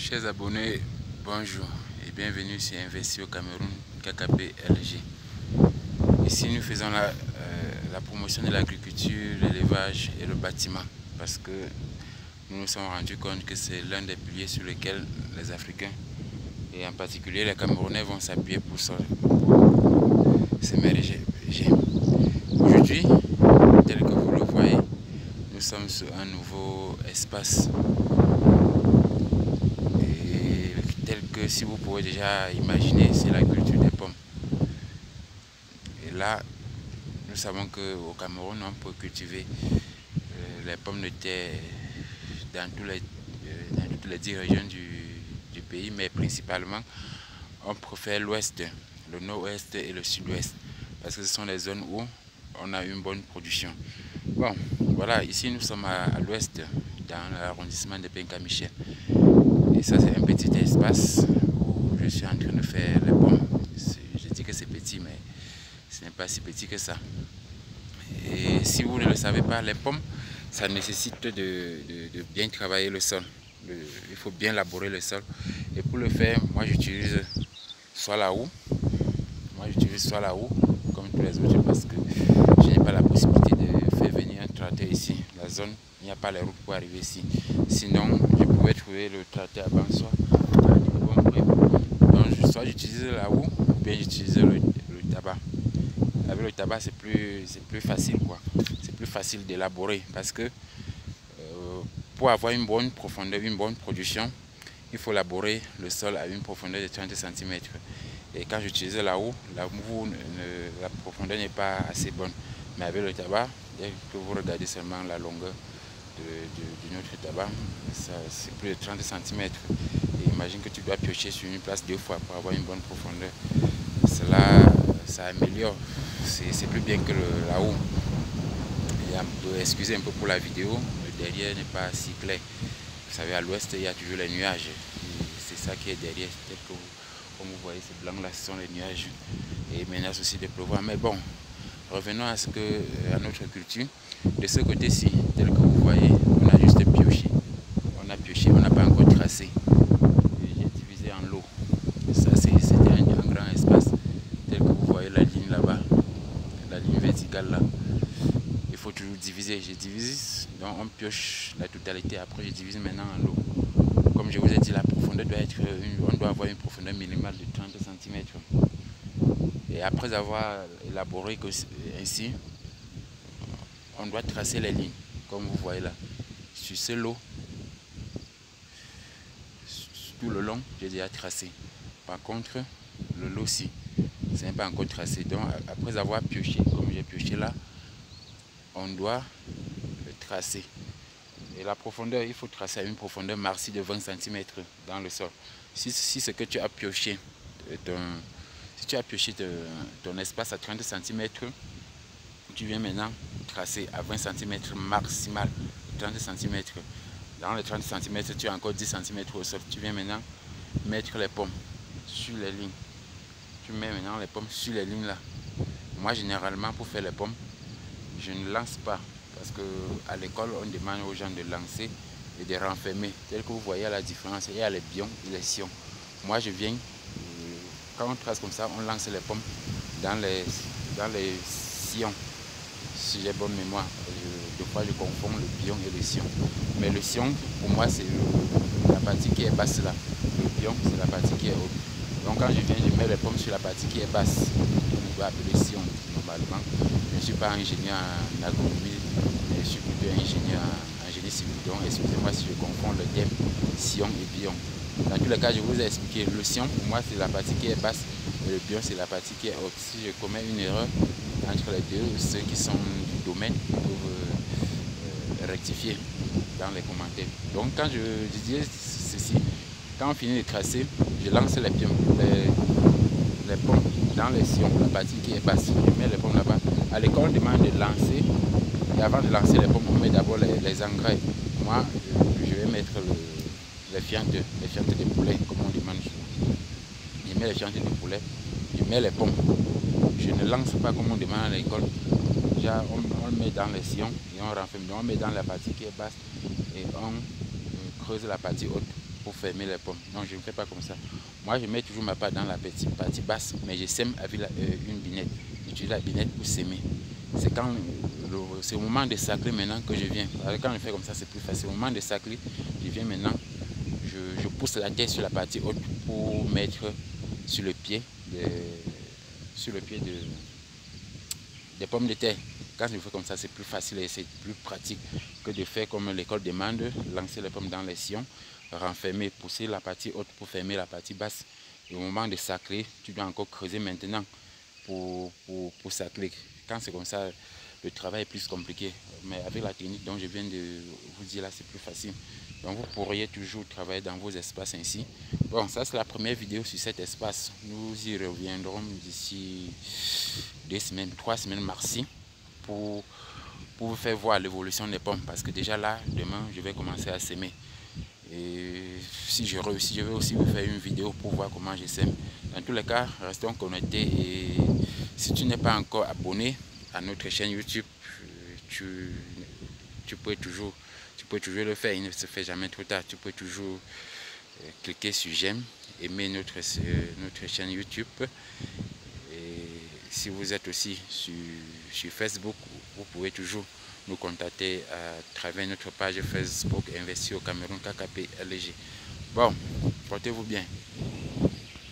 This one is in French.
Chers abonnés, bonjour et bienvenue sur Investir au Cameroun KKP LG. Ici nous faisons la promotion de l'agriculture, l'élevage et le bâtiment parce que nous nous sommes rendus compte que c'est l'un des piliers sur lesquels les Africains et en particulier les Camerounais vont s'appuyer pour s'émerger. Aujourd'hui, tel que vous le voyez, nous sommes sur un nouveau espace. Tel que, si vous pouvez déjà imaginer, c'est la culture des pommes. Et là, nous savons qu'au Cameroun, on peut cultiver les pommes de terre dans toutes les 10 régions du pays, mais principalement, on préfère l'ouest, le nord-ouest et le sud-ouest, parce que ce sont les zones où on a une bonne production. Bon, voilà, ici nous sommes à l'ouest, dans l'arrondissement de Penka-Michel. Et ça, c'est un petit espace où je suis en train de faire les pommes. Je dis que c'est petit, mais ce n'est pas si petit que ça. Et si vous ne le savez pas, les pommes, ça nécessite de bien travailler le sol. Il faut bien labourer le sol. Et pour le faire, moi j'utilise soit la houe. Comme tous les autres, parce que je n'ai pas la possibilité de faire venir un tracteur ici. La zone, il n'y a pas les routes pour arriver ici. Sinon, je pouvais trouver le tracteur à Bansoa. Donc, soit j'utilise la houe, ou bien j'utilise le tabac. Avec le tabac, c'est plus facile, quoi. C'est plus facile d'élaborer parce que pour avoir une bonne profondeur, une bonne production, il faut laborer le sol à une profondeur de 30 cm. Et quand j'utilise la houe, la profondeur n'est pas assez bonne. Mais avec le tabac, dès que vous regardez seulement la longueur de notre tabac, c'est plus de 30 cm. Et imagine que tu dois piocher sur une place 2 fois pour avoir une bonne profondeur. Cela, ça améliore. C'est plus bien que la houe. Excusez un peu pour la vidéo, le derrière n'est pas si clair. Vous savez, à l'ouest, il y a toujours les nuages. C'est ça qui est derrière. Comme vous voyez, ces blancs là, ce sont les nuages. Et il menace aussi de pleuvoir. Mais bon, revenons à notre culture. De ce côté-ci, tel que vous voyez, on a juste pioché. On n'a pas encore tracé. J'ai divisé en lots. Ça, c'était un grand espace. Tel que vous voyez la ligne là-bas, la ligne verticale là. Il faut toujours diviser. Je divise, donc on pioche la totalité. Après, je divise maintenant en lots. Comme je vous ai dit, la profondeur doit être, on doit avoir une profondeur minimale de 30 cm. Et après avoir élaboré ainsi, on doit tracer les lignes, comme vous voyez là. Sur ce lot, tout le long, j'ai déjà tracé. Par contre, le lot-ci, ce n'est pas encore tracé. Donc, après avoir pioché, comme j'ai pioché là, on doit le tracer. Et la profondeur, il faut tracer à une profondeur maxi de 20 cm dans le sol. Si ce que tu as pioché, ton espace à 30 cm, tu viens maintenant tracer à 20 cm maximal, 30 cm. Dans les 30 cm, tu as encore 10 cm au sol. Tu viens maintenant mettre les pommes sur les lignes. Tu mets maintenant les pommes sur les lignes là. Moi, généralement, pour faire les pommes, je ne lance pas. Parce qu'à l'école, on demande aux gens de lancer et de renfermer. Tel que vous voyez la différence, il y a les bions et les sions. Moi, je viens, quand on trace comme ça, on lance les pommes dans les sions. Si j'ai bonne mémoire, des fois je confonds le bion et le sion. Mais le sion, pour moi, c'est la partie qui est basse là. Le bion, c'est la partie qui est haute. Donc quand je viens, je mets les pommes sur la partie qui est basse. On doit appeler sion normalement. Je ne suis pas ingénieur en agronomie, mais je suis plutôt ingénieur en génie civil. Donc excusez-moi si je confonds le terme sion et bion. Dans tous les cas, je vous ai expliqué. Le sion, pour moi, c'est la partie qui est basse. Et le bion, c'est la partie qui est haute. Si je commets une erreur entre les deux, ceux qui sont du domaine peuvent rectifier dans les commentaires. Donc quand je disais ceci, quand on finit de tracer, je lance les pions, les pommes dans les sions, la partie qui est basse. Je mets les pommes là-bas. À l'école, on demande de lancer. Et avant de lancer les pommes, on met d'abord les engrais. Moi, je vais mettre les fientes de poulet, comme on demande souvent. Je mets les fientes de poulet, je mets les pommes. Je ne lance pas comme on demande à l'école. On le met dans les sions et on renferme. On met dans la partie qui est basse et on creuse la partie haute. pour fermer les pommes. Non, je ne fais pas comme ça. Moi, je mets toujours ma pâte dans la petite partie basse, mais je sème avec une binette. J'utilise la binette pour s'aimer. C'est quand c'est au moment de sacler maintenant que je viens. Quand je fais comme ça, c'est plus facile. Au moment de sacler, je viens maintenant. Je pousse la tête sur la partie haute pour mettre sur le pied des pommes de terre. Quand je fais comme ça, c'est plus facile et c'est plus pratique que de faire comme l'école demande, lancer les pommes dans les sillons, renfermer, pousser la partie haute pour fermer la partie basse. Et au moment de sacler, tu dois encore creuser maintenant pour sacler. Quand c'est comme ça, le travail est plus compliqué. Mais avec la technique dont je viens de vous dire là, c'est plus facile. Donc vous pourriez toujours travailler dans vos espaces ainsi. Bon, ça c'est la première vidéo sur cet espace. Nous y reviendrons d'ici 2 semaines, 3 semaines maxi pour vous faire voir l'évolution des pommes. Parce que déjà là, demain, je vais commencer à s'aimer. Et si je réussis, je vais aussi vous faire une vidéo pour voir comment je sème. Dans tous les cas, restons connectés. Et si tu n'es pas encore abonné à notre chaîne YouTube, tu peux toujours le faire. Il ne se fait jamais trop tard. Tu peux toujours cliquer sur j'aime, aimer notre chaîne YouTube. Et si vous êtes aussi sur Facebook, vous pouvez toujours nous contacter à travers notre page Facebook Investir au Cameroun KKP LG. Bon, portez-vous bien.